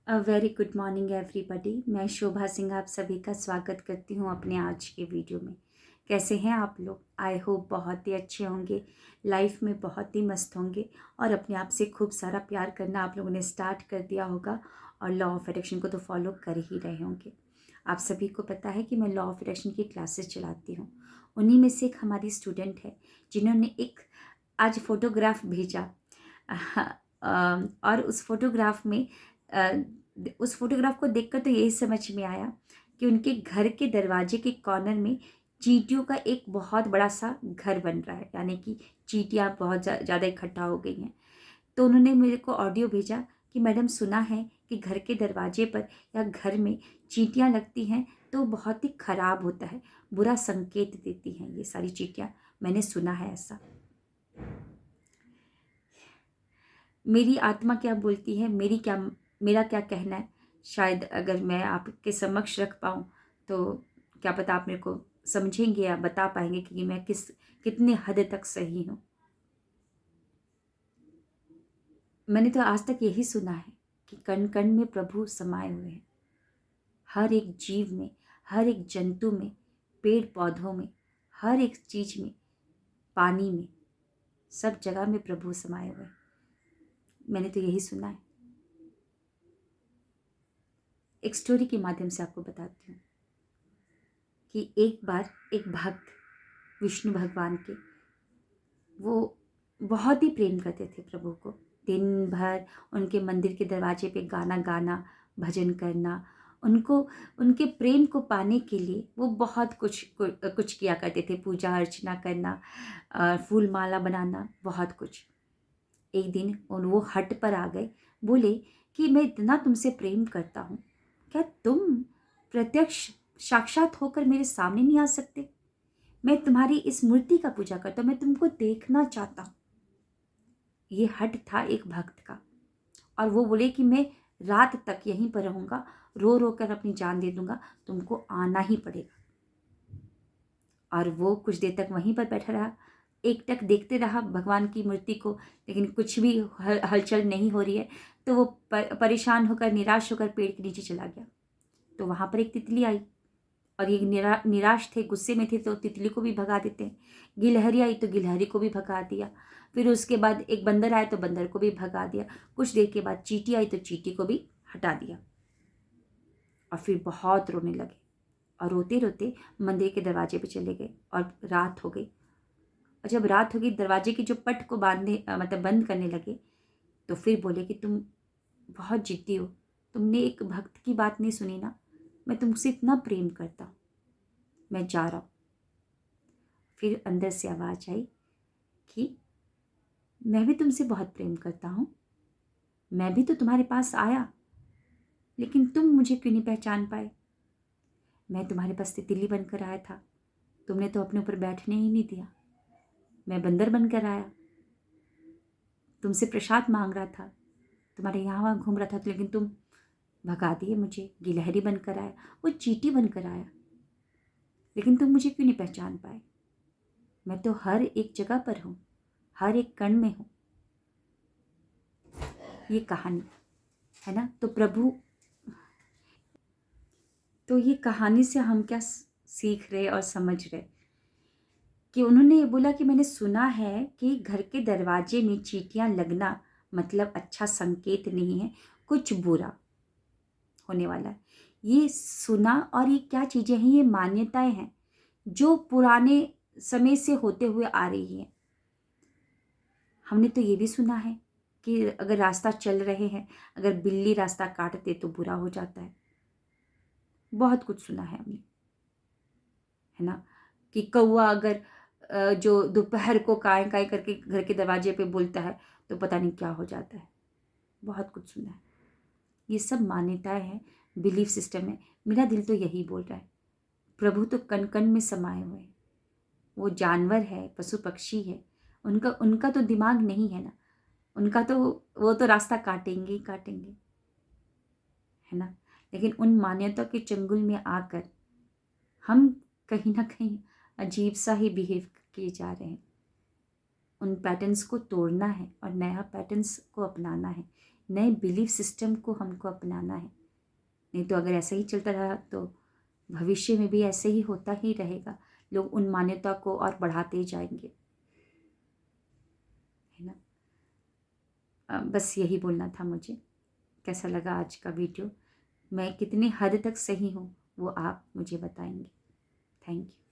Very good morning everybody. मैं शोभा सिंह आप सभी का स्वागत करती हूँ अपने आज के वीडियो में। कैसे हैं आप लोग? आई होप बहुत ही अच्छे होंगे, लाइफ में बहुत ही मस्त होंगे और अपने आप से खूब सारा प्यार करना आप लोगों ने स्टार्ट कर दिया होगा और लॉ ऑफ अट्रैक्शन को तो फॉलो कर ही रहे होंगे। आप सभी को पता है कि मैं लॉ ऑफ अट्रैक्शन की क्लासेस चलाती हूँ। उन्हीं में से एक हमारी स्टूडेंट है जिन्होंने एक आज फोटोग्राफ भेजा और उस फोटोग्राफ में उस फोटोग्राफ को देखकर तो यही समझ में आया कि उनके घर के दरवाजे के कॉर्नर में चींटियों का एक बहुत बड़ा सा घर बन रहा है, यानी कि चींटियाँ बहुत ज़्यादा इकट्ठा हो गई हैं। तो उन्होंने मेरे को ऑडियो भेजा कि मैडम सुना है कि घर के दरवाजे पर या घर में चींटियाँ लगती हैं तो बहुत ही खराब होता है, बुरा संकेत देती हैं ये सारी चींटियाँ। मैंने सुना है ऐसा। मेरी आत्मा क्या बोलती है, मेरा क्या कहना है, शायद अगर मैं आपके समक्ष रख पाऊँ तो क्या पता आप मेरे को समझेंगे या बता पाएंगे कि मैं कितने हद तक सही हूँ। मैंने तो आज तक यही सुना है कि कण कण में प्रभु समाये हुए हैं। हर एक जीव में, हर एक जंतु में, पेड़ पौधों में, हर एक चीज में, पानी में, सब जगह में प्रभु समाये हुए हैं। मैंने तो यही सुना है। एक स्टोरी के माध्यम से आपको बताती हूँ कि एक बार एक भक्त विष्णु भगवान के, वो बहुत ही प्रेम करते थे प्रभु को। दिन भर उनके मंदिर के दरवाजे पे गाना गाना, भजन करना, उनको उनके प्रेम को पाने के लिए वो बहुत कुछ किया करते थे। पूजा अर्चना करना, फूल माला बनाना, बहुत कुछ। एक दिन वो हट पर आ गए। बोले कि मैं इतना तुमसे प्रेम करता हूँ, क्या तुम प्रत्यक्ष साक्षात होकर मेरे सामने नहीं आ सकते? मैं तुम्हारी इस मूर्ति का पूजा करता हूँ, मैं तुमको देखना चाहता हूँ। ये हट था एक भक्त का, और वो बोले कि मैं रात तक यहीं पर रहूंगा, रो रो कर अपनी जान दे दूंगा, तुमको आना ही पड़ेगा। और वो कुछ देर तक वहीं पर बैठा रहा, एकटक देखते रहा भगवान की मूर्ति को, लेकिन कुछ भी हलचल नहीं हो रही है। तो वो परेशान होकर, निराश होकर पेड़ के नीचे चला गया। तो वहां पर एक तितली आई और ये निराश थे, गुस्से में थे, तो तितली को भी भगा देते हैं। गिलहरी आई तो गिलहरी को भी भगा दिया। फिर उसके बाद एक बंदर आया तो बंदर को भी भगा दिया। कुछ देर के बाद चींटी आई तो चींटी को भी हटा दिया। और फिर बहुत रोने लगे और रोते रोते मंदिर के दरवाजे पे चले गए और रात हो गई। और जब रात हो गई, दरवाजे की जो पट को बांधने मतलब बंद करने लगे, तो फिर बोले कि तुम बहुत जिद्दी हो, तुमने एक भक्त की बात नहीं सुनी ना, मैं तुमसे इतना प्रेम करता हूँ, मैं जा रहा हूँ। फिर अंदर से आवाज आई कि मैं भी तुमसे बहुत प्रेम करता हूँ, मैं भी तो तुम्हारे पास आया, लेकिन तुम मुझे क्यों नहीं पहचान पाए? मैं तुम्हारे पास तितली बनकर आया था, तुमने तो अपने ऊपर बैठने ही नहीं दिया। मैं बंदर बनकर आया, तुमसे प्रसाद मांग रहा था, तुम्हारे यहाँ वहाँ घूम रहा था, लेकिन तुम भगा दिए मुझे। गिलहरी बनकर आया, वो चींटी बनकर आया, लेकिन तुम मुझे क्यों नहीं पहचान पाए? मैं तो हर एक जगह पर हूँ, हर एक कण में हूँ। ये कहानी है ना। तो ये कहानी से हम क्या सीख रहे और समझ रहे कि उन्होंने ये बोला कि मैंने सुना है कि घर के दरवाजे में चींटियां लगना मतलब अच्छा संकेत नहीं है, कुछ बुरा होने वाला है। ये सुना, और ये क्या चीजें हैं? ये मान्यताएं हैं जो पुराने समय से होते हुए आ रही हैं। हमने तो ये भी सुना है कि अगर रास्ता चल रहे हैं, अगर बिल्ली रास्ता काट दे तो बुरा हो जाता है। बहुत कुछ सुना है हमने, है ना। कि कौवा अगर जो दोपहर को काय काय करके घर के दरवाजे पे बोलता है तो पता नहीं क्या हो जाता है। बहुत कुछ सुना है। ये सब मान्यताएं हैं, बिलीफ सिस्टम है। मेरा दिल तो यही बोल रहा है, प्रभु तो कण कण में समाये हुए हैं। वो जानवर है, पशु पक्षी है, उनका उनका तो दिमाग नहीं है ना। उनका तो वो तो रास्ता काटेंगे ही काटेंगे, है ना। लेकिन उन मान्यताओं के चंगुल में आकर हम कहीं ना कहीं अजीब सा ही बिहेव किए जा रहे हैं। उन पैटर्न्स को तोड़ना है और नया पैटर्न्स को अपनाना है। नए बिलीफ सिस्टम को हमको अपनाना है। नहीं तो अगर ऐसा ही चलता रहा तो भविष्य में भी ऐसे ही होता ही रहेगा, लोग उन मान्यता को और बढ़ाते ही जाएंगे, है ना। बस यही बोलना था मुझे। कैसा लगा आज का वीडियो, मैं कितनी हद तक सही हूँ वो आप मुझे बताएंगे। Thank you.